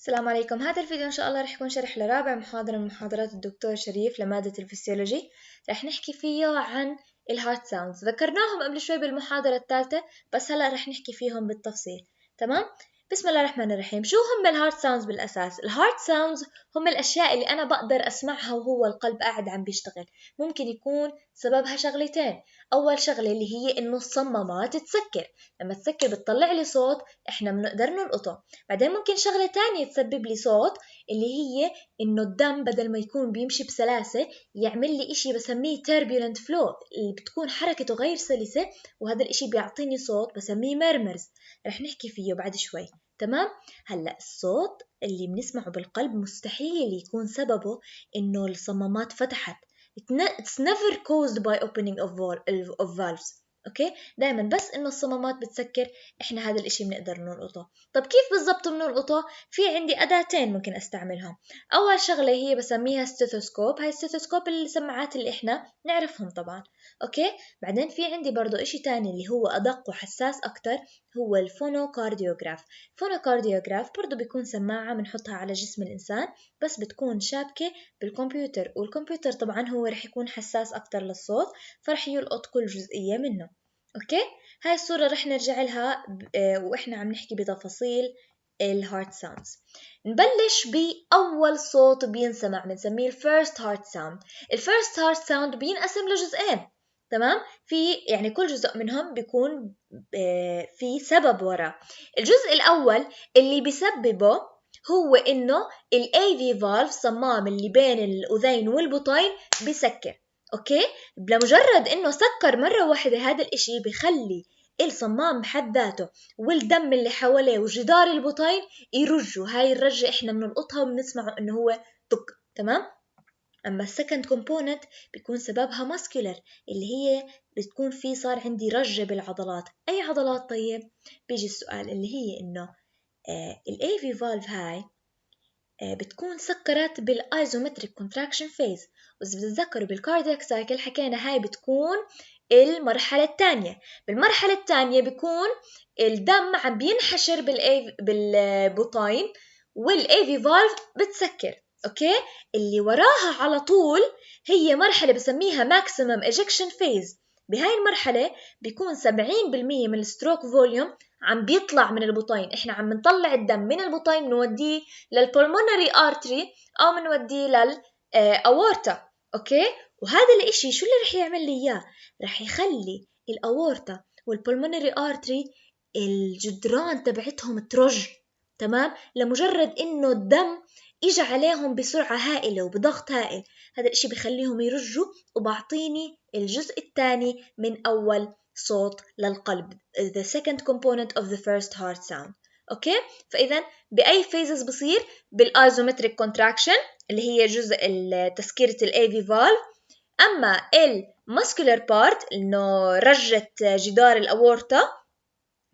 السلام عليكم. هذا الفيديو إن شاء الله رح يكون شرح لرابع محاضرة من محاضرات الدكتور شريف لمادة الفسيولوجي. رح نحكي فيه عن الهارت ساوندز، ذكرناهم قبل شوي بالمحاضرة الثالثة، بس هلأ رح نحكي فيهم بالتفصيل. تمام؟ بسم الله الرحمن الرحيم. شو هم الهارت ساوندز بالأساس؟ الهارت ساوندز هم الأشياء اللي أنا بقدر أسمعها وهو القلب قاعد عم بيشتغل. ممكن يكون سببها شغلتين. أول شغلة اللي هي إنه الصمامات تسكر، لما تسكر بتطلع لي صوت إحنا بنقدر نلقطه. بعدين ممكن شغلة تانية تسبب لي صوت، اللي هي إنه الدم بدل ما يكون بيمشي بسلاسة يعمل لي إشي بسميه turbulent flow، اللي بتكون حركته غير سلسة، وهذا الإشي بيعطيني صوت بسميه مرمرز. رح نحكي فيه بعد شوي. تمام؟ هلأ الصوت اللي بنسمعه بالقلب مستحيل يكون سببه إنه الصمامات فتحت. It's never caused by opening of valves. أوكي؟ دائما بس إنه الصمامات بتسكر إحنا هذا الإشي بنقدر نلقطه. طب كيف بالضبط بنلقطه؟ في عندي أداتين ممكن أستعملهم. أول شغلة هي بسميها ستيثوسكوب، هاي الستيثوسكوب السماعات اللي إحنا نعرفهم طبعا. أوكي؟ بعدين في عندي برضو إشي تاني اللي هو أدق وحساس أكتر، هو الفونوكارديوغراف. الفونوكارديوغراف برضو بيكون سماعة بنحطها على جسم الإنسان، بس بتكون شابكة بالكمبيوتر، والكمبيوتر طبعا هو رح يكون حساس أكتر للصوت، فرح يلقط كل جزئية منه. أوكي؟ هاي الصورة رح نرجع لها وإحنا عم نحكي بتفاصيل الهارت ساوندز. نبلش بأول صوت بينسمع بنسميه الفيرست هارت ساوند. الفيرست هارت ساوند بينقسم لجزئين. تمام؟ في يعني كل جزء منهم بيكون في سبب وراه. الجزء الأول اللي بيسببه هو إنه ال AV valve، صمام اللي بين الأذين والبطين، بيسكر. أوكي؟ بمجرد إنه سكر مرة واحدة هذا الإشي بخلي الصمام بحد ذاته والدم اللي حواليه وجدار البطين يرجوا. هاي الرجة إحنا بنلقطها وبنسمعه إنه هو طق. تمام؟ أما السكند كومبوننت بيكون سببها ماسكولر، اللي هي بتكون في صار عندي رجة بالعضلات. أي عضلات؟ طيب بيجي السؤال اللي هي إنه ال AV valve هاي بتكون سكرت بالايزومتريك كونتراكشن فيز، وإذا بتتذكروا بالكاردياك سايكل حكينا هاي بتكون المرحلة الثانية. بالمرحلة الثانية بيكون الدم عم بينحشر بالبطين، والاي في فالف بتسكر. اوكي؟ اللي وراها على طول هي مرحلة بسميها ماكسيمم ايجكشن فيز. بهاي المرحلة بيكون 70% من الستروك فوليوم عم بيطلع من البطين. احنا عم نطلع الدم من البطين نوديه للبولمونري ارتري او منوديه للأورتا. اوكي؟ وهذا الاشي شو اللي رح يعمل لي اياه؟ رح يخلي الأورتا والبولمونري ارتري الجدران تبعتهم ترج. تمام؟ لمجرد انه الدم اجى عليهم بسرعة هائلة وبضغط هائل، هذا الاشي بخليهم يرجوا وبعطيني الجزء الثاني من اول صوت للقلب، the second component of the first heart sound. اوكي؟ فاذا باي phases بصير؟ بالايزومتريك كونتراكشن اللي هي جزء تسكيرة الاي في فالف. اما الماسكولار بارت انه رجة جدار الاورطة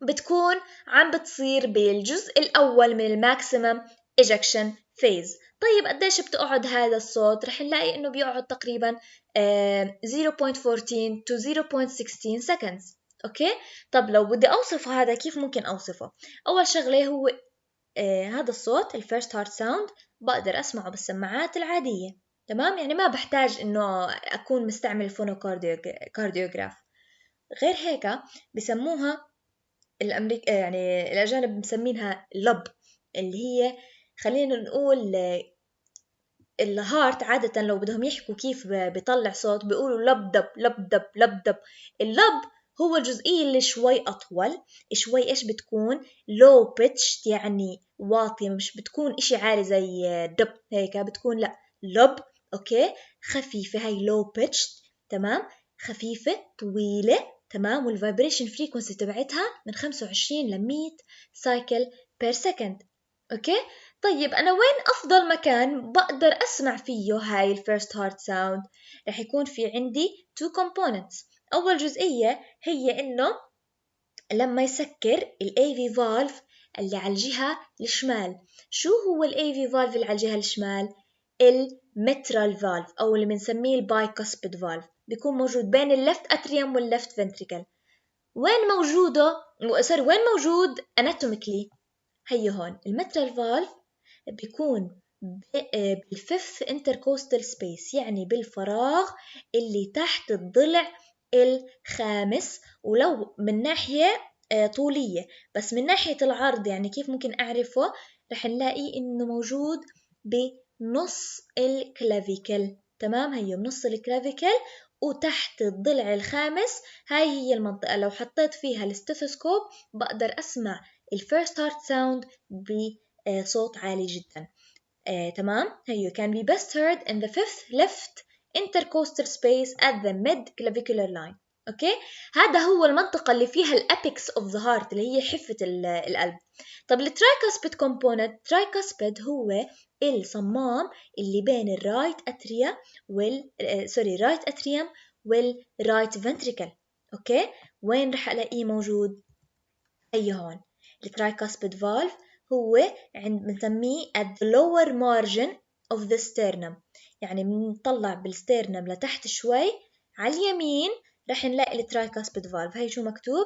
بتكون عم بتصير بالجزء الاول من الماكسيمم ايجكشن فيز. طيب قديش بتقعد هذا الصوت؟ رح نلاقي انه بيقعد تقريبا 0.14 to 0.16 seconds. اوكي؟ طب لو بدي اوصف هذا كيف ممكن اوصفه؟ اول شغله هو هذا الصوت الفيرست هارت ساوند بقدر اسمعه بالسماعات العاديه. تمام؟ يعني ما بحتاج انه اكون مستعمل فونوكارديوغراف. غير هيك بسموها يعني الأجانب مسمينها لب، اللي هي خلينا نقول الهارت عادة لو بدهم يحكوا كيف بيطلع صوت بيقولوا لب دب لب دب لب دب. اللب هو الجزئية اللي شوي أطول، شوي إيش بتكون low pitched، يعني واطية، مش بتكون إشي عالي زي دب هيك، بتكون لا لب. أوكي؟ خفيفة، هاي low pitched. تمام؟ خفيفة طويلة. تمام؟ والفايبريشن فريكونسي تبعتها من 25 ل 100 سايكل بير سكند. أوكي؟ طيب أنا وين أفضل مكان بقدر أسمع فيه هاي الفيرست هارت ساوند؟ رح يكون في عندي two components. أول جزئية هي إنه لما يسكر ال AV valve اللي على الجهة الشمال. شو هو ال AV valve اللي على الجهة الشمال؟ المترال valve أو اللي بنسميه البايكوسبيد valve، بيكون موجود بين اللفت أتريوم واللفت فنتريكل. وين موجود anatomically؟ هي هون المترال valve بيكون بالفيفث intercostal space، يعني بالفراغ اللي تحت الضلع الخامس. ولو من ناحية طولية، بس من ناحية العرض يعني كيف ممكن أعرفه؟ رح نلاقي إنه موجود بنص الكلافيكل. تمام، هي بنص الكلافيكل وتحت الضلع الخامس. هاي هي المنطقة لو حطيت فيها الستيثوسكوب بقدر أسمع الفيرست هارت ساوند بصوت عالي جدا. تمام، هي can be best heard in the fifth left intercostal space at the mid-clavicular line. أوكي، هذا هو المنطقة اللي فيها الأبيكس of the heart، اللي هي حفة القلب. طب الترايكاسبيد component، ترايكاسبيد هو الصمام اللي بين الرايت أتريا رايت أتريوم والرايت فنتريكل. أوكي، وين رح ألاقيه موجود؟ أي هون الترايكاسبيد فالف هو بنسميه at the lower margin of the sternum، يعني بنطلع بالستيرنم لتحت شوي على اليمين رح نلاقي الترايكاسبيد فالف. هاي شو مكتوب؟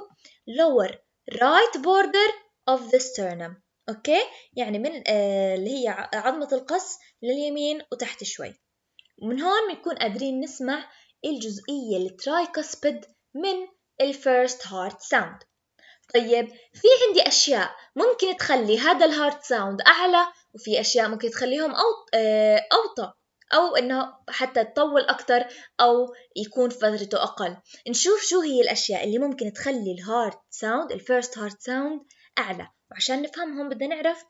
lower right border of the sternum. أوكي، يعني من اللي هي عظمة القص لليمين وتحت شوي. ومن هون بنكون قادرين نسمع الجزئية الترايكاسبيد من الفيرست هارت ساوند. طيب، في عندي أشياء ممكن تخلي هذا الهارت ساوند أعلى، وفي أشياء ممكن تخليهم أوطى، أو إنه حتى تطول أكتر أو يكون فترته أقل. نشوف شو هي الأشياء اللي ممكن تخلي الهارت ساوند الفيرست هارت ساوند أعلى، وعشان نفهمهم بدنا نعرف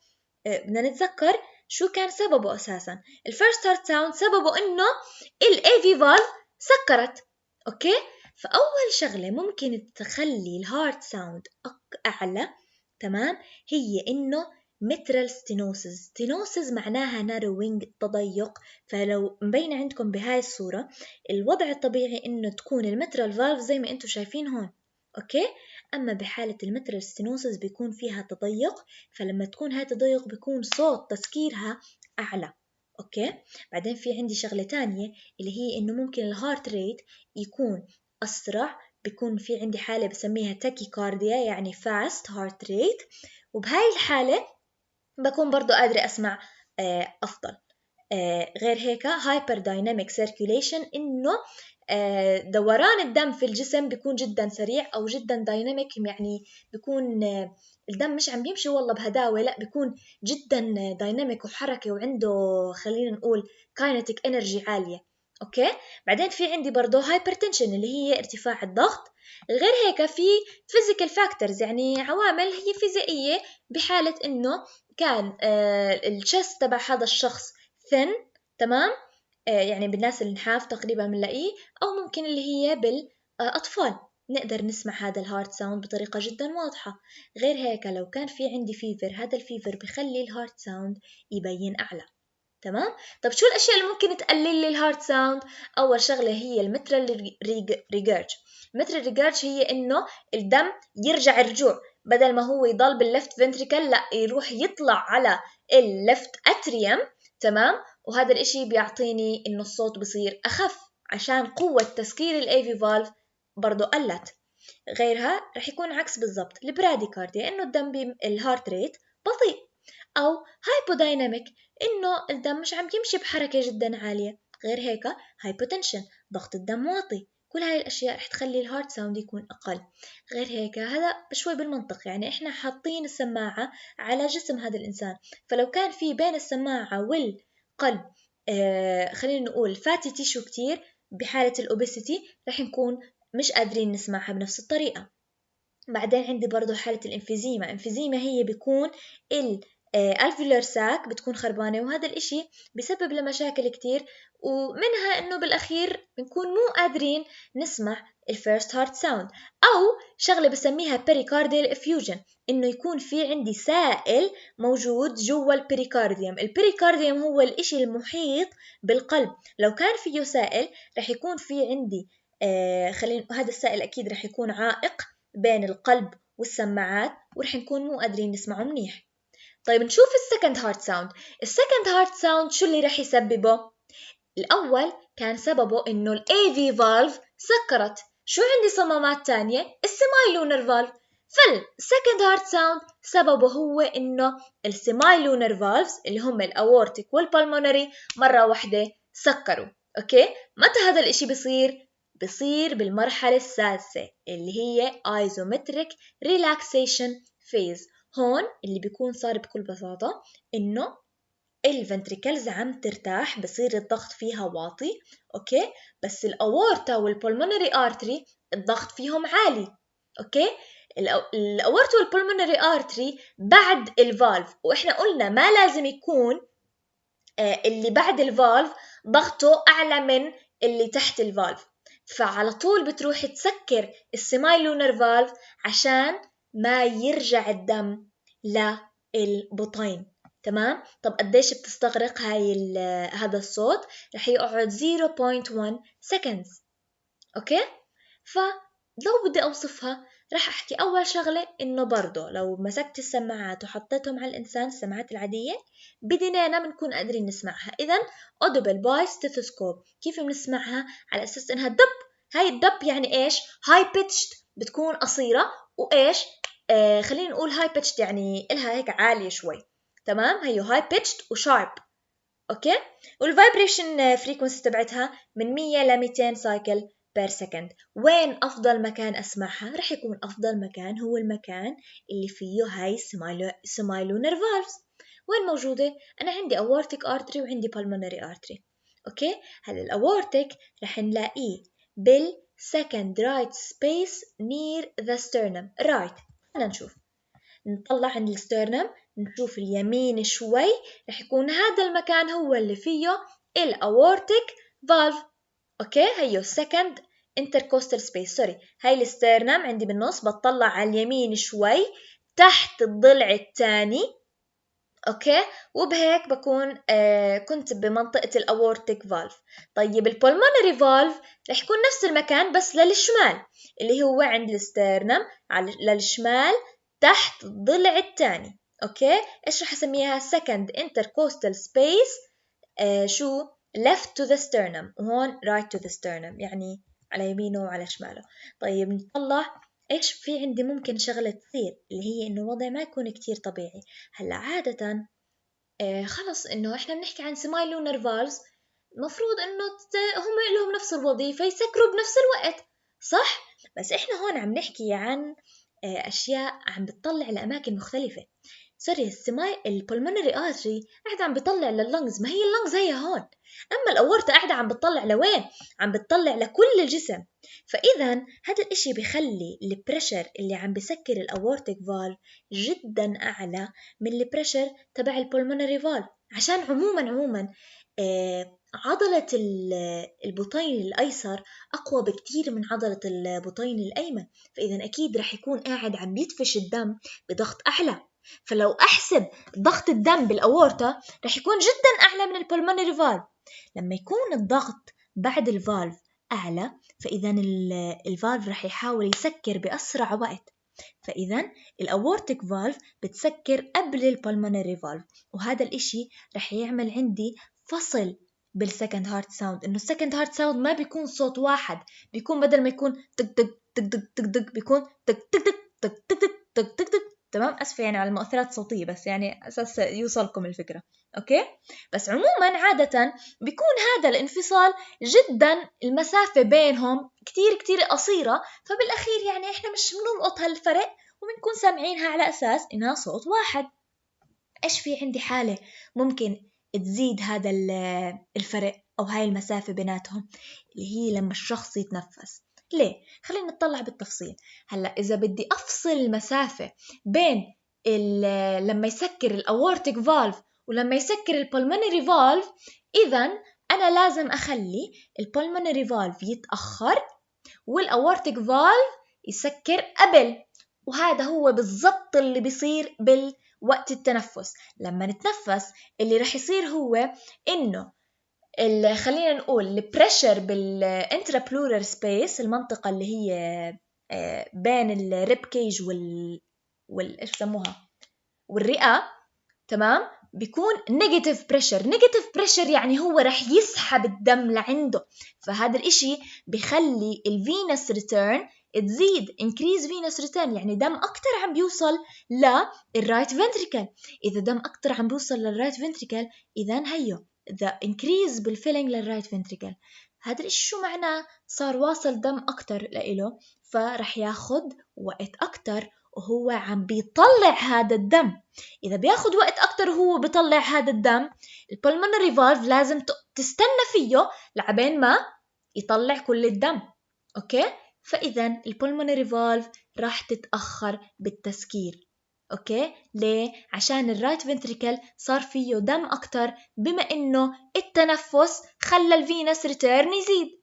بدنا نتذكر شو كان سببه أساسا. الفيرست هارت ساوند سببه إنه الAV valve سكرت. أوكي، فأول شغلة ممكن تخلي الهارت ساوند أعلى، تمام، هي إنه mitral stenosis. stenosis معناها narrowing، تضيق. فلو مبين عندكم بهاي الصورة، الوضع الطبيعي إنه تكون المترال فالف زي ما أنتم شايفين هون. أوكي، أما بحالة المترال stenosis بيكون فيها تضيق، فلما تكون هاي تضيق بيكون صوت تسكيرها أعلى. أوكي، بعدين في عندي شغلة تانية اللي هي إنه ممكن الهارت ريت يكون أسرع، بيكون في عندي حالة بسميها تاكيكارديا، يعني fast heart rate، وبهاي الحالة بكون برضو قادرة أسمع أفضل. غير هيك hyper dynamic circulation، إنه دوران الدم في الجسم بيكون جدا سريع أو جدا دايناميك، يعني بيكون الدم مش عم بيمشي والله بهداوة، لا بيكون جدا دايناميك وحركة، وعنده خلينا نقول kinetic energy عالية. أوكي، بعدين في عندي برضو hypertension اللي هي ارتفاع الضغط. غير هيك في physical factors، يعني عوامل هي فيزيائية، بحالة إنه كان الشست تبع هذا الشخص thin، تمام، يعني بالناس النحاف تقريبا بنلاقيه، أو ممكن اللي هي بالأطفال نقدر نسمع هذا الهارت ساوند بطريقة جدا واضحة. غير هيك لو كان في عندي فيفر، هذا الفيفر بخلي الهارت ساوند يبين أعلى. تمام، طب شو الأشياء اللي ممكن تقلل لي الهارت ساوند؟ أول شغلة هي المترال ريجيرج. المترال ريجيرج هي إنه الدم يرجع الرجوع، بدل ما هو يضل باللفت فنتريكل، لا يروح يطلع على اللفت أتريوم. تمام، وهذا الإشي بيعطيني إنه الصوت بصير أخف، عشان قوة تسكير الAV valve برضو قلت. غيرها رح يكون عكس بالضبط، البراديكارديا إنه الدم الهارت ريت بطيء، أو هايبودايناميك إنه الدم مش عم يمشي بحركة جدا عالية. غير هيك هايبوتنشن، ضغط الدم واطي. كل هاي الأشياء رح تخلي الهارت ساوند يكون أقل. غير هيك هذا شوي بالمنطق، يعني إحنا حاطين السماعة على جسم هذا الإنسان، فلو كان في بين السماعة والقلب خلينا نقول فاتي تيشو كتير، بحالة الأوبيسيتي رح نكون مش قادرين نسمعها بنفس الطريقة. بعدين عندي برضو حالة الانفيزيما. انفيزيما هي بيكون الالفيولار ساك بتكون خربانة، وهذا الاشي بيسبب لمشاكل كتير، ومنها انه بالاخير بنكون مو قادرين نسمع الفيرست هارت ساوند. او شغلة بسميها بيريكارديال افيوجن، انه يكون في عندي سائل موجود جوا البيريكارديوم. البيريكارديوم هو الاشي المحيط بالقلب، لو كان فيه سائل رح يكون في عندي هذا السائل اكيد رح يكون عائق بين القلب والسماعات، ورح نكون مو قادرين نسمعه منيح. طيب نشوف السكند هارت ساوند. السكند هارت ساوند شو اللي رح يسببه؟ الأول كان سببه إنه الAV valve سكرت. شو عندي صمامات تانية؟ السمايلونر فالف. فالسكند هارت ساوند سببه هو إنه السيمايلونر فالفز اللي هم الأورتيك والبلمونري مرة واحدة سكروا. أوكي، متى هذا الإشي بصير بالمرحلة السادسة اللي هي ايزومتريك ريلاكسيشن فيز. هون اللي بيكون صار بكل بساطة إنه الفنتريكلز عم ترتاح، بصير الضغط فيها واطي. أوكي، بس الأورتا والبلمونري آرتري الضغط فيهم عالي. أوكي، الأورتا والبلمونري آرتري بعد الفالف، وإحنا قلنا ما لازم يكون اللي بعد الفالف ضغطه أعلى من اللي تحت الفالف، فعلى طول بتروح تسكر السيمايلونر فالف عشان ما يرجع الدم للبطين. تمام؟ طب قديش بتستغرق هذا الصوت؟ رح يقعد 0.1 seconds. أوكي؟ فلو بدي أوصفها رح أحكي أول شغلة إنه برضو لو مسكت السماعات وحطيتهم على الإنسان، السماعات العادية بديننا بنكون قادرين نسمعها. إذن audible by stethoscope. كيف بنسمعها؟ على أساس إنها دب. هاي الدب يعني إيش؟ high pitched، بتكون قصيرة، وإيش؟ خلينا نقول high pitched يعني إلها هيك عالية شوي. تمام؟ هيو high pitched وشارب. أوكي؟ والفايبريشن فريكونسي تبعتها من 100 ل 200 سايكل بير سكند. وين أفضل مكان أسمعها؟ رح يكون أفضل مكان هو المكان اللي فيه هاي سمايلونر فالفز. وين موجودة؟ أنا عندي aortic artery وعندي pulmonary artery. أوكي؟ هلا الأورتيك رح نلاقيه second right space near the sternum. right. خلينا نشوف، نطلع عند السترنم، نشوف اليمين شوي، رح يكون هذا المكان هو اللي فيه الأورتيك فالف. أوكي، هيو second intercostal space. سوري، هاي السترنم عندي بالنص، بطلع على اليمين شوي تحت الضلع الثاني. أوكي، وبهيك بكون كنت بمنطقة الأورتيك فالف. طيب البولمونري فالف رح يكون نفس المكان بس للشمال، اللي هو عند السترنم للشمال تحت الضلع الثاني. أوكي، إيش رح أسميها؟ second intercostal space شو left to the sternum، وهون right to the sternum، يعني على يمينه وعلى شماله. طيب نطلع إيش في عندي ممكن شغلة تصير، اللي هي إنه وضع ما يكون كتير طبيعي. هلا عادة خلص إنه إحنا بنحكي عن سمايلونر فالفز، مفروض إنه هم لهم نفس الوظيفة، يسكروا بنفس الوقت، صح؟ بس إحنا هون عم نحكي عن أشياء عم بتطلع لأماكن مختلفة. سوري، البلمونري آرتري قاعدة عم بتطلع لللنجز، ما هي اللنجز هي هون. أما الأورطة قاعدة عم بتطلع لوين؟ عم بتطلع لكل الجسم. فإذا هذا الإشي بيخلي البريشر اللي عم بسكر الأورتيك فالف جدا أعلى من البريشر تبع البلمونري فالف، عشان عموما عضلة البطين الأيسر أقوى بكتير من عضلة البطين الأيمن، فإذا أكيد رح يكون قاعد عم يدفش الدم بضغط أعلى. فلو أحسب ضغط الدم بالأورطة رح يكون جدا أعلى من البلمونري فالف. لما يكون الضغط بعد الفالف أعلى، فإذا الفالف رح يحاول يسكر بأسرع وقت، فإذا الأورتيك فالف بتسكر قبل البلمونري فالف، وهذا الإشي رح يعمل عندي فصل بالسكند هارت ساوند. إنه السكند هارت ساوند ما بيكون صوت واحد، بيكون بدل ما يكون تك تك تك تك تك تك بيكون تك تك تك تك تك تك تك تك. تمام، أسفة يعني على المؤثرات الصوتية، بس يعني أساس يوصلكم الفكرة. أوكي، بس عموما عادة بيكون هذا الانفصال جدا المسافة بينهم كتير كتير قصيرة، فبالأخير يعني إحنا مش بنلقط هالفرق وبنكون سامعينها على أساس إنها صوت واحد. إيش في عندي حالة ممكن تزيد هذا الفرق أو هاي المسافة بيناتهم، اللي هي لما الشخص يتنفس. ليه؟ خلينا نطلع بالتفصيل. هلأ إذا بدي أفصل المسافة بين لما يسكر الأورتيك فالف ولما يسكر البلمونري فالف، إذن أنا لازم أخلي البلمونري فالف يتأخر والأورتيك فالف يسكر قبل. وهذا هو بالضبط اللي بيصير بالوقت التنفس. لما نتنفس اللي رح يصير هو إنه خلينا نقول البريشر بالانترابلورال سبيس، المنطقة اللي هي بين الريب كيج إيش بسموها والرئة، تمام، بيكون نيجاتيف بريشر يعني هو رح يسحب الدم لعنده. فهذا الاشي بيخلي الفينس ريتيرن تزيد increase venous return، يعني دم أكتر عم بيوصل للرايت ventricle. إذا دم أكتر عم بيوصل للرايت ventricle إذن هيو the increase بالفيلينج للرايت ventricle. هذا الإشي شو معناه؟ صار واصل دم أكتر لإله، فرح ياخد وقت أكتر وهو عم بيطلع هذا الدم. إذا بياخد وقت أكتر وهو بيطلع هذا الدم، البلمونري فالف لازم تستنى فيه لعبين ما يطلع كل الدم. أوكي؟ فإذا البلمونري فالف راح تتأخر بالتسكير. أوكي؟ ليه؟ عشان الرايت فنتريكل صار فيه دم أكتر، بما إنه التنفس خلى الفينس ريتيرن يزيد.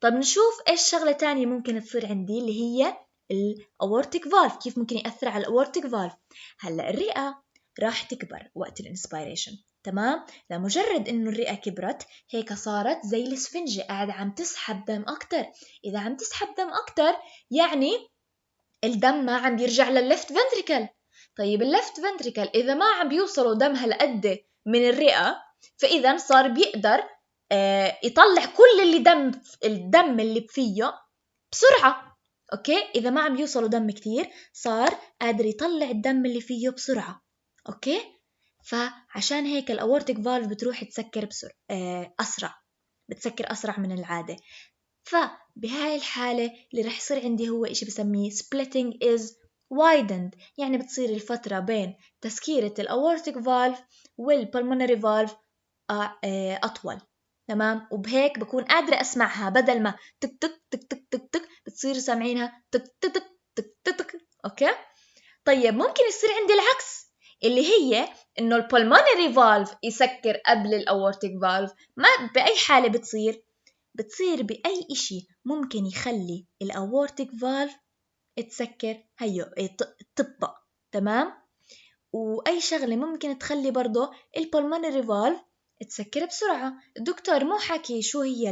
طب نشوف إيش شغلة تانية ممكن تصير عندي اللي هي الأورتيك فالف، كيف ممكن يأثر على الأورتيك فالف. هلأ الرئة راح تكبر وقت الانسبيريشن، تمام؟ لمجرد إنه الرئة كبرت هيك صارت زي الاسفنجة قاعدة عم تسحب دم أكتر. إذا عم تسحب دم أكتر يعني الدم ما عم بيرجع للليفت فنتريكل. طيب الليفت فنتريكل إذا ما عم بيوصلوا دم هالقد من الرئة، فإذا صار بيقدر يطلع كل الدم اللي فيه بسرعة. أوكي؟ إذا ما عم يوصلوا دم كتير صار قادر يطلع الدم اللي فيه بسرعة. أوكي؟ فعشان هيك الأورتيك فالف بتروح تسكر أسرع، بتسكر أسرع من العادة. فبهاي الحالة اللي رح يصير عندي هو إشي بسميه splitting is widened، يعني بتصير الفترة بين تسكيرة الأورتيك فالف والبلمونري فالف أطول، تمام؟ وبهيك بكون قادرة أسمعها، بدل ما تك تك تك تك تك تك بتصير سامعينها تك تك تك تك تك. أوكي؟ طيب ممكن يصير عندي العكس، اللي هي إنه البلمونري فالف يسكر قبل الأورتيك فالف. ما بأي حالة بتصير بأي إشي ممكن يخلي الأورتيك فالف تسكر هيو تبطأ، تمام؟ وأي شغلة ممكن تخلي برضو البلمونري فالف تسكر بسرعة. الدكتور مو حكي شو هي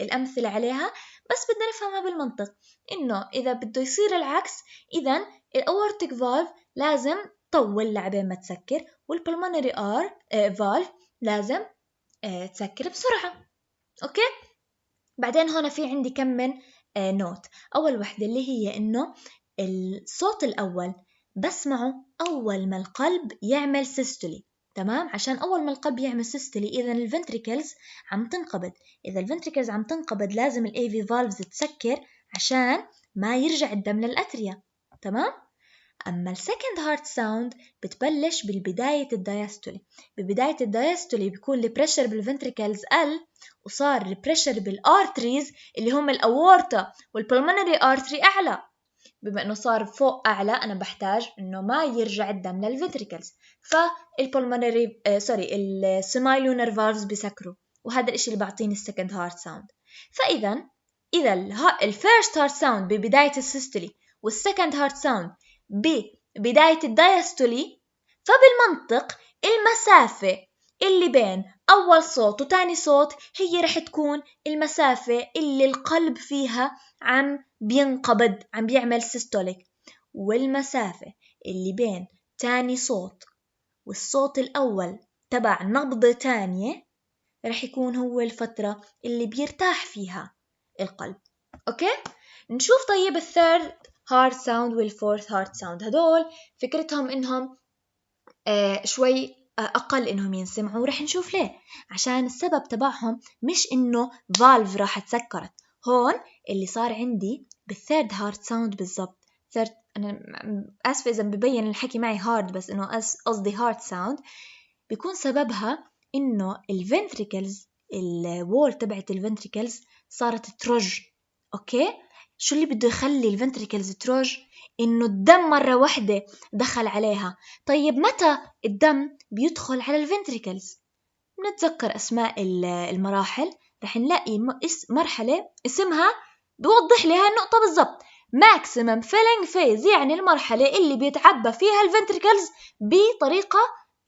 الأمثلة عليها، بس بدنا نفهمها بالمنطق، إنه إذا بده يصير العكس إذن الأورتيك فالف لازم طول لعبين ما تسكر، والبلمونري فالف لازم تسكر بسرعة. أوكي؟ بعدين هنا في عندي كم من نوت. أول وحدة اللي هي إنه الصوت الأول بسمعه أول ما القلب يعمل سيستولي، تمام؟ عشان أول ما القلب يعمل سيستولي إذا الفنتريكلز عم تنقبض. إذا الفنتريكلز عم تنقبض لازم الAV فالفز تسكر عشان ما يرجع الدم للأتريا، تمام؟ أما السكند هارت ساوند بتبلش بالبداية الدايستولي. ببداية الدايستولي بيكون البريشر بالفنتريكلز قل، وصار البريشر بالارتريز اللي هم الأورطة والبلمونري ارتري أعلى. بما إنه صار فوق أعلى أنا بحتاج إنه ما يرجع الدم للفنتريكلز، فالبلمونري السيمايلونر فالفز بيسكروا، وهذا الإشي اللي بعطيني السكند هارت ساوند. فإذا الفيرست هارت ساوند ببداية السيستولي والسكند هارت ساوند ببداية الدايستولي، فبالمنطق المسافة اللي بين أول صوت وتاني صوت هي رح تكون المسافة اللي القلب فيها عم بينقبض، عم بيعمل سيستوليك. والمسافة اللي بين تاني صوت والصوت الأول تبع نبضة تانية رح يكون هو الفترة اللي بيرتاح فيها القلب. أوكي؟ نشوف طيب الثيرد هارت ساوند والفورث هارت ساوند. هدول فكرتهم إنهم شوي أقل إنهم ينسمعوا، ورح نشوف ليه. عشان السبب تبعهم مش إنه فالف راح تسكرت. هون اللي صار عندي بالثيرد هارت ساوند بالضبط، أنا آسفة إذا ببين الحكي معي هارد، بس إنه قصدي هارت ساوند، بيكون سببها إنه الفنتريكلز الوول تبعت الفنتريكلز صارت ترج. أوكي؟ شو اللي بده يخلي الفنتريكلز ترج؟ إنه الدم مرة واحدة دخل عليها. طيب متى الدم بيدخل على الفنتريكلز؟ نتذكر أسماء المراحل، رح نلاقي مرحلة اسمها بوضح لها النقطة بالضبط. maximum filling phase، يعني المرحلة اللي بيتعبى فيها الفنتريكلز بطريقة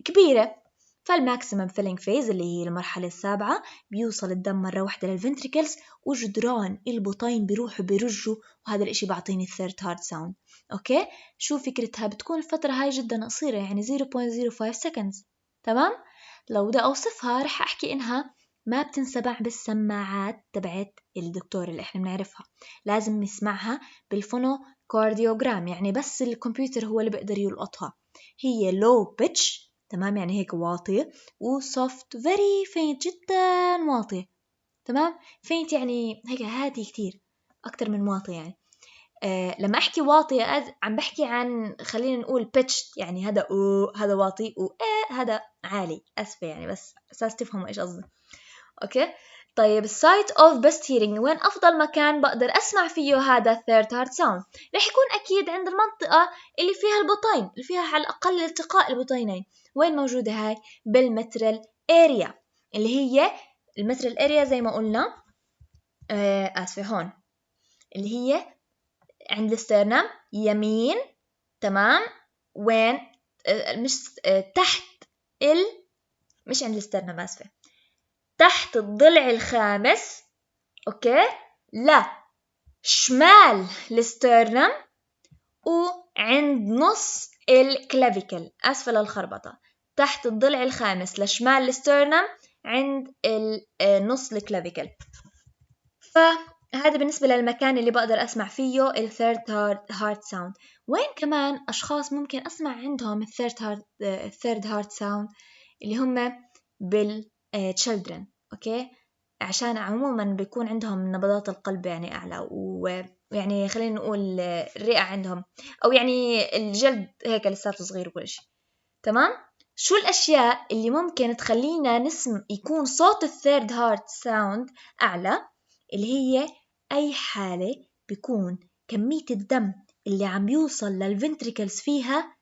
كبيرة. فالماكسيمم فيلينج فيز اللي هي المرحلة السابعة بيوصل الدم مرة واحدة للفنتريكلز وجدران البطين بيروحوا بيرجوا، وهذا الاشي بعطيني الثيرد هارت ساوند. اوكي، شو فكرتها؟ بتكون الفترة هاي جدا قصيرة، يعني 0.05 seconds. تمام؟ لو بدي اوصفها رح احكي انها ما بتنسمع بالسماعات تبعت الدكتور اللي احنا بنعرفها، لازم نسمعها بالفونو كارديوغرام، يعني بس الكمبيوتر هو اللي بيقدر يلقطها. هي low pitch، تمام، يعني هيك واطية، و soft very faint، جدا واطية، تمام. faint يعني هيك هادي كتير، أكتر من واطي يعني. لما أحكي واطية عم بحكي عن، خلينا نقول pitched، يعني هذا هذا واطي، هذا عالي. أسفة يعني، بس أساس تفهموا إيش قصدي. أوكي. طيب site of best hearing، وين أفضل مكان بقدر أسمع فيه هذا third heart sound؟ رح يكون أكيد عند المنطقة اللي فيها البطين، اللي فيها على الأقل التقاء البطينين. وين موجودة هاي؟ بالمترال area، اللي هي المترال area زي ما قلنا، آسفة، هون اللي هي عند الاسترنم يمين، تمام. وين؟ مش تحت مش عند الاسترنم، آسفة، تحت الضلع الخامس، أوكي، لا شمال الاسترنم، وعند نص الكلافيكل، أسفل الخربطة، تحت الضلع الخامس لشمال الاسترنم، عند نص الكلافيكل. فهذا بالنسبة للمكان اللي بقدر أسمع فيه الثيرد هارت ساوند. وين كمان أشخاص ممكن أسمع عندهم الثيرد هارت ساوند؟ اللي هم بالchildren، أوكي، عشان عموما بيكون عندهم نبضات القلب يعني أعلى، ويعني خلينا نقول الرئة عندهم، أو يعني الجلد هيك لساته صغير وكل شيء، تمام. شو الأشياء اللي ممكن تخلينا يكون صوت الثيرد هارت ساوند أعلى؟ اللي هي أي حالة بيكون كمية الدم اللي عم يوصل للفنتريكلز فيها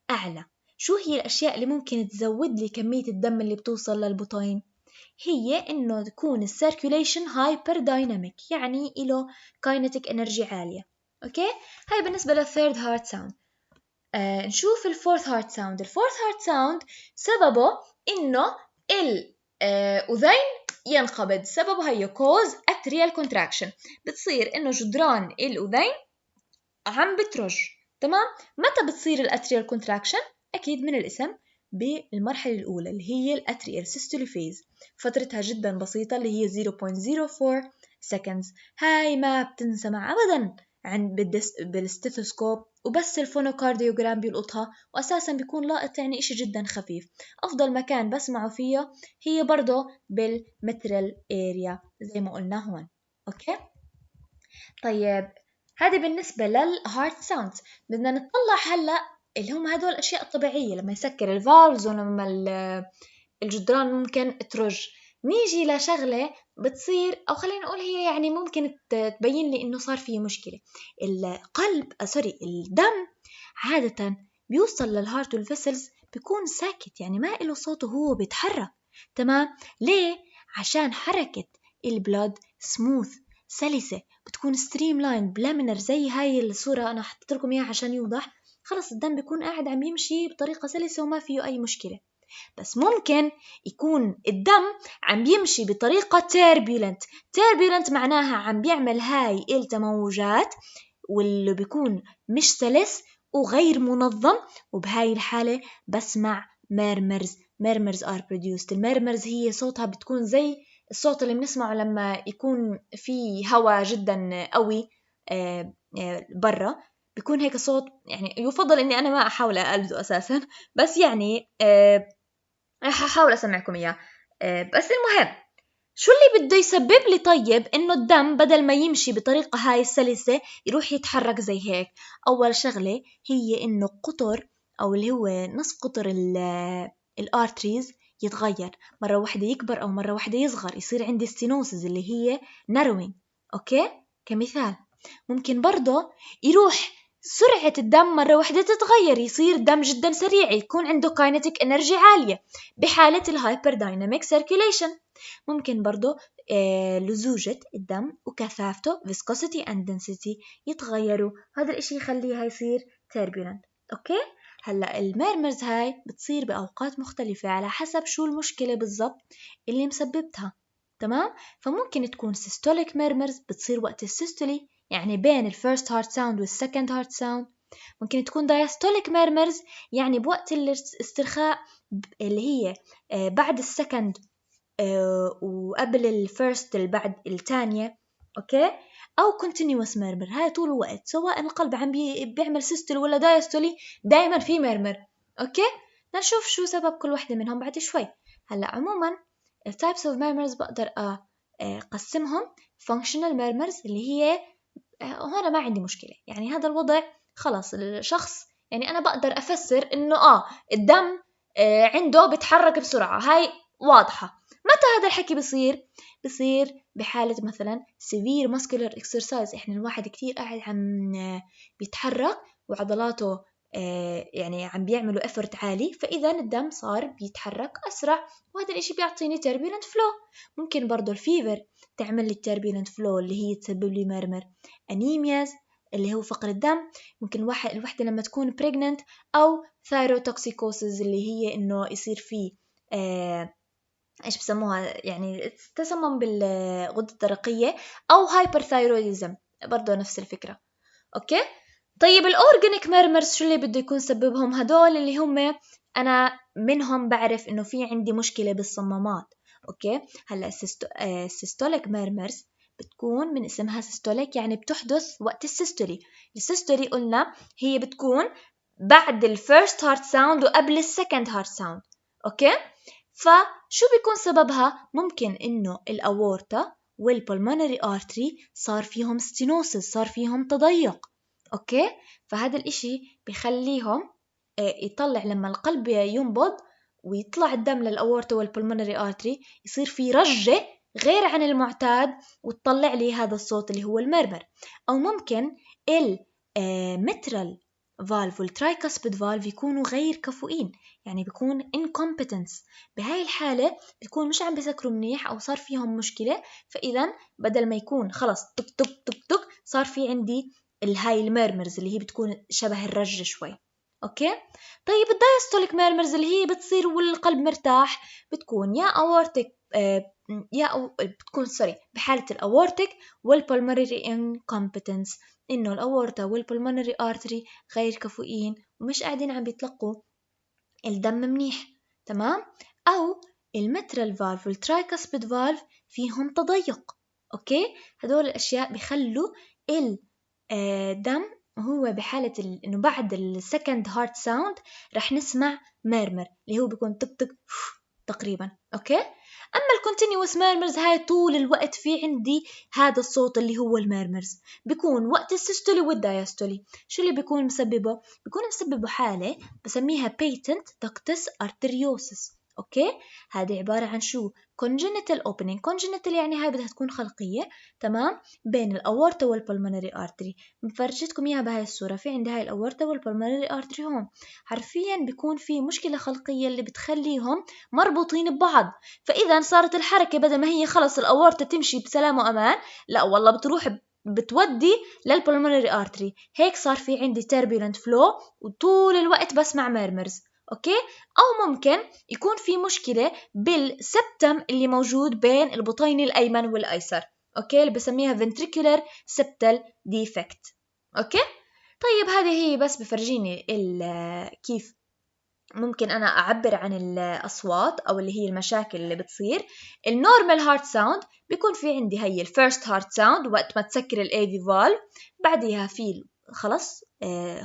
أعلى. شو هي الأشياء اللي ممكن تزود لي كمية الدم اللي بتوصل للبطين؟ هي إنه تكون السيركوليشن هايبر دايناميك، يعني إله كاينتيك إنرجي عالية. أوكي، هاي بالنسبة للثيرد هارت ساوند. نشوف الفورث هارت ساوند. الفورث هارت ساوند سببه إنه الأذين ينقبض. سببه هي cause atrial contraction، بتصير إنه جدران الأذين عم بترج، تمام. متى بتصير الأتريال كونتراكشن؟ أكيد من الاسم، بالمرحلة الأولى اللي هي الأتريال سيستولي فيز، فترتها جدا بسيطة اللي هي 0.04 seconds. هاي ما بتنسمع أبدا بالستيثوسكوب، وبس الفونوكارديوغرام بيلقطها، وأساسا بيكون لاقط يعني إشي جدا خفيف. أفضل مكان بسمعه فيه هي برضه بالمترال اريا زي ما قلنا هون. أوكي. طيب هذا بالنسبة للهارت ساوندز. بدنا نطلع هلأ اللي هم هدول الأشياء الطبيعية لما يسكر الفالفز ولما الجدران ممكن ترج. نيجي لشغلة بتصير، أو خلينا نقول هي يعني ممكن تبين لي إنه صار فيه مشكلة. القلب الدم عادة بيوصل للهارت والفيسلز بيكون ساكت، يعني ما إله صوته، هو بيتحرك، تمام. ليه؟ عشان حركة البلاد سموث، سلسة، بتكون ستريم لاين بلامينر، زي هاي الصورة أنا حطيت لكم إياها عشان يوضح. خلص الدم بيكون قاعد عم يمشي بطريقة سلسة وما فيه أي مشكلة. بس ممكن يكون الدم عم يمشي بطريقة turbulent معناها عم بيعمل هاي التموجات، واللي بيكون مش سلس وغير منظم، وبهاي الحالة بسمع murmurs are produced. الميرمرز هي صوتها بتكون زي الصوت اللي بنسمعه لما يكون في هواء جدا قوي برا، بيكون هيك صوت. يعني يفضل اني انا ما احاول اقلده اساسا، بس يعني راح احاول اسمعكم اياه. بس المهم، شو اللي بده يسبب لي طيب انه الدم بدل ما يمشي بطريقة هاي السلسة يروح يتحرك زي هيك؟ اول شغلة هي انه قطر، او اللي هو نصف قطر الارتريز يتغير، مرة واحدة يكبر أو مرة واحدة يصغر، يصير عندي ستينوسز اللي هي ناروينج. أوكي، كمثال. ممكن برضه يروح سرعة الدم مرة واحدة تتغير، يصير دم جدا سريع، يكون عنده كاينتيك انرجي عالية بحالة الهايبر دايناميك سيركيليشن. ممكن برضه لزوجة الدم وكثافته viscosity and density يتغيروا، هذا الاشي يخليها يصير turbulent. أوكي. هلأ الميرمرز هاي بتصير بأوقات مختلفة على حسب شو المشكلة بالضبط اللي مسببتها، تمام. فممكن تكون systolic murmurs بتصير وقت السيستولي، يعني بين الفيرست هارت ساوند والسكند هارت ساوند. ممكن تكون diastolic murmurs يعني بوقت الاسترخاء اللي هي بعد السكند وقبل الفيرست اللي بعد الثانية، أوكي، أو continuous ميرمر، هاي طول الوقت سواء القلب عم بيعمل سيستول ولا دايستولي دائما في ميرمر. أوكي، نشوف شو سبب كل واحدة منهم بعد شوي. هلأ عموما types of murmurs بقدر أقسمهم functional murmurs اللي هي هنا ما عندي مشكلة، يعني هذا الوضع خلاص الشخص، يعني أنا بقدر أفسر إنه الدم عنده بيتحرك بسرعة، هاي واضحة. متى هذا الحكي بصير بحالة مثلا severe muscular exercise، إحنا الواحد كتير قاعد عم بيتحرك وعضلاته يعني عم بيعملوا effort عالي، فإذا الدم صار بيتحرك أسرع، وهذا الإشي بيعطيني turbulent flow. ممكن برضو الفيفر تعمل لي turbulent flow اللي هي تسبب لي مرمر. أنيمياز اللي هو فقر الدم، ممكن الوحدة لما تكون pregnant، أو thyrotoxicosis اللي هي إنه يصير فيه إيش بسموها، يعني تسمم بالغدة الدرقية، أو hyperthyroidism برضو نفس الفكرة. أوكي، طيب الأورجانيك ميرمرز شو اللي بده يكون سببهم؟ هدول اللي هم أنا منهم بعرف إنه في عندي مشكلة بالصمامات. أوكي، هلا السيستوليك ميرمرز بتكون من اسمها سيستوليك، يعني بتحدث وقت السيستولي. السيستولي قلنا هي بتكون بعد الفيرست هارت ساوند وقبل السكند هارت ساوند. أوكي، فشو بيكون سببها؟ ممكن إنه الأورطة والبلمونري آرتري صار فيهم ستينوسس، صار فيهم تضيق. أوكي، فهذا الإشي بيخليهم يطلع لما القلب ينبض ويطلع الدم للأورطة والبلمونري آرتري، يصير في رجة غير عن المعتاد وتطلع لي هذا الصوت اللي هو المرمر. أو ممكن المترال فالف والترايكاسبيد فالف يكونوا غير كفؤين، يعني بيكون incompetence. بهاي الحالة بيكون مش عم بيسكروا منيح أو صار فيهم مشكلة، فإذا بدل ما يكون خلص تك تك تك تك صار في عندي الهاي الميرمرز اللي هي بتكون شبه الرجة شوي. أوكي، طيب الدايستوليك ميرمرز اللي هي بتصير والقلب مرتاح، بتكون يا أورتك بتكون بحالة الأورتك والبلمونري incompetence، إنه الأورتا والبلمونري آرتري غير كفؤين ومش قاعدين عم بيتلقوا الدم منيح. تمام، أو المترال فالف والترايكاسبيد فالف فيهم تضيق. أوكي، هدول الأشياء بيخلوا الدم هو بحالة إنه بعد السكند هارت ساوند رح نسمع ميرمر اللي هو بيكون تك تك تقريبا. أوكي، أما الكونتينيوس ميرمرز هاي طول الوقت في عندي هذا الصوت اللي هو الميرمرز، بيكون وقت السيستولي والدايستولي. شو اللي بيكون مسببه؟ بيكون مسببه حالة بسميها patent ductus arteriosus. أوكي، هذه عبارة عن شو؟ congenital opening. congenital يعني هاي بدها تكون خلقية، تمام، بين الأورطة والبلمونري آرتري. مفرجتكم إياها بهاي الصورة، في عندي هاي الأورطة والبلمونري آرتري هون، حرفيا بيكون في مشكلة خلقية اللي بتخليهم مربوطين ببعض. فإذا صارت الحركة بدل ما هي خلص الأورطة تمشي بسلام وأمان، لا والله بتروح بتودي للبلمونري آرتري، هيك صار في عندي turbulent flow وطول الوقت بسمع ميرمرز. أوكي، أو ممكن يكون في مشكلة بالسبتم اللي موجود بين البطين الأيمن والأيسر. أوكي، اللي بسميها ventricular septal defect. أوكي، طيب هذه هي بس بفرجيني كيف ممكن أنا أعبر عن الأصوات أو اللي هي المشاكل اللي بتصير. النورمال هارت ساوند بيكون في عندي هي الفيرست هارت ساوند وقت ما تسكر الأيفي فالف، بعدها في خلص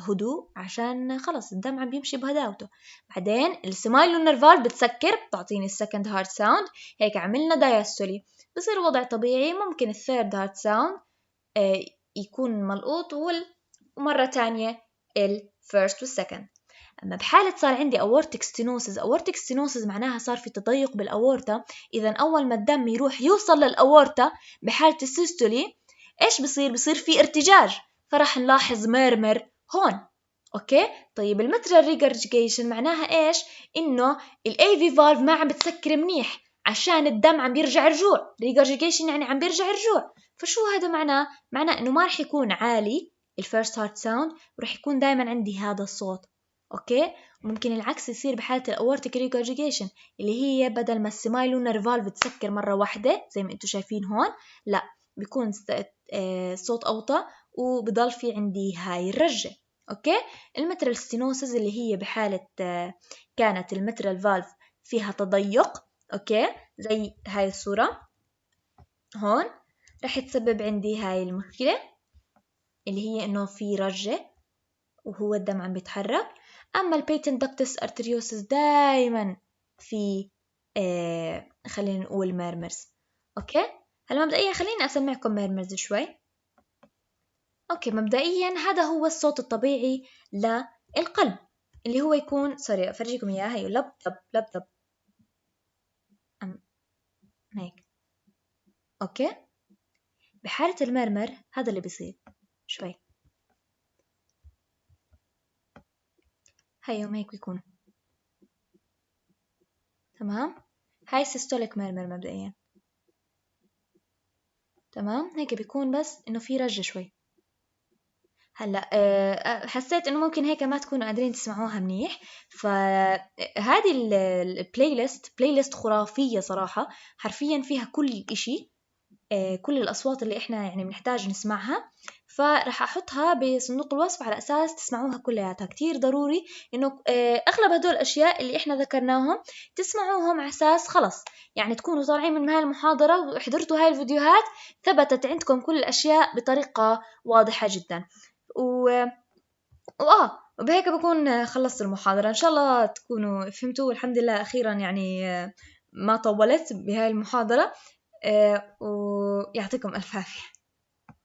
هدوء عشان خلص الدم عم بيمشي بهداوته. بعدين السمايلونر فالف بتسكر بتعطيني السكند هارت ساوند، هيك عملنا دايستولي، بصير وضع طبيعي. ممكن الثيرد هارت ساوند يكون ملقوط ومرة تانية الفيرست والسكند. أما بحالة صار عندي aortic stenosis معناها صار في تضيق بالأورطة، إذا أول ما الدم يروح يوصل للأورطة بحالة السيستولي إيش بصير في ارتجاج، فرح نلاحظ ميرمر هون. أوكي، طيب المترال ريجرجيشن معناها إيش؟ إنه الأيفي فالف ما عم بتسكر منيح عشان الدم عم بيرجع رجوع. ريجرجيشن يعني عم بيرجع رجوع، فشو هذا معناه؟ معناه إنه ما رح يكون عالي الفيرست هارت ساوند، ورح يكون دايما عندي هذا الصوت. أوكي، ممكن العكس يصير بحالة الأورتيك ريجرجيشن اللي هي بدل ما السمايلونر فالف تسكر مرة واحدة زي ما انتم شايفين هون، لا بيكون صوت أوطى وبضل في عندي هاي الرجة. أوكي، المترال ستينوسز اللي هي بحالة كانت المترال فالف فيها تضيق أوكي، زي هاي الصورة هون رح تسبب عندي هاي المشكلة اللي هي إنه في رجة وهو الدم عم بيتحرك. أما البيتنت دكتس أرتريوسس دايما في خلينا نقول ميرمرز. أوكي، هلا مبدئيا خليني أسمعكم ميرمرز شوي. أوكي، مبدئيا هذا هو الصوت الطبيعي للقلب اللي هو يكون سوري أفرجيكم إياه. هي لب لب لب لب هيك. أوكي، بحالة المرمر هذا اللي بيصير شوي هيهم هيك بيكون. تمام، هاي سيستوليك مرمر مبدئيا. تمام، هيك بيكون بس إنه في رجة شوي. هلا حسيت إنه ممكن هيك ما تكونوا قادرين تسمعوها منيح، فهذه البلاي ليست خرافية صراحة، حرفيا فيها كل إشي، كل الأصوات اللي إحنا يعني بنحتاج نسمعها. فرح أحطها بصندوق الوصف على أساس تسمعوها كلياتها. كتير ضروري إنه أغلب هدول الأشياء اللي إحنا ذكرناهم تسمعوهم على أساس خلص يعني تكونوا طالعين من هاي المحاضرة وحضرتوا هاي الفيديوهات ثبتت عندكم كل الأشياء بطريقة واضحة جدا. وبهيك بكون خلصت المحاضرة. إن شاء الله تكونوا فهمتوا، والحمد لله أخيرا يعني ما طولت بهاي المحاضرة. ويعطيكم ألف عافية.